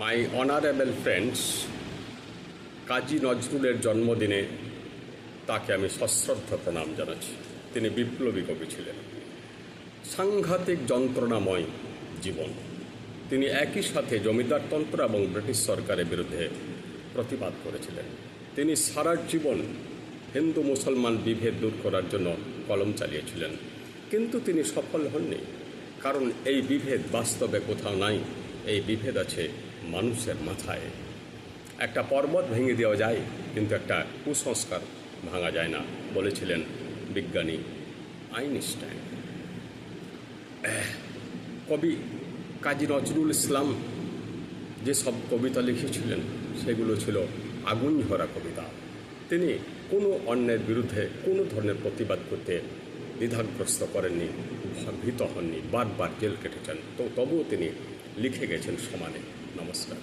My honourable friends, কাজী নজরুলের জন্মদিনে তাকে আমি সশ্রদ্ধ প্রণাম জানাচ্ছি। তিনি বিপ্লবী কবি ছিলেন। সাংঘাতিক যন্ত্রণাময় জীবন। তিনি একই সাথে জমিদারতন্ত্র এবং ব্রিটিশ সরকারের বিরুদ্ধে প্রতিবাদ করেছিলেন। তিনি সারা জীবন হিন্দু মুসলমান বিভেদ দূর করার জন্য কলম চালিয়েছিলেন, কিন্তু তিনি সফল হননি। কারণ এই বিভেদ বাস্তবে কোথাও নাই। এই বিভেদ আছে মানুষের মাথায়। একটা পর্বত ভেঙে দেওয়া যায়, কিন্তু একটা কুসংস্কার ভাঙা যায় না, বলেছিলেন বিজ্ঞানী আইনস্টাইন। কবি কাজী নজরুল ইসলাম যেসব কবিতা লিখেছিলেন সেগুলো ছিল আগুন ঝরা কবিতা। তিনি কোনো অন্যায়ের বিরুদ্ধে কোনো ধরনের প্রতিবাদ করতে দ্বিধাগ্রস্ত করেননি, ভীত হননি, বারবার জেল কেটেছেন, তবুও তিনি লিখে গেছেন সমানে। নমস্কার।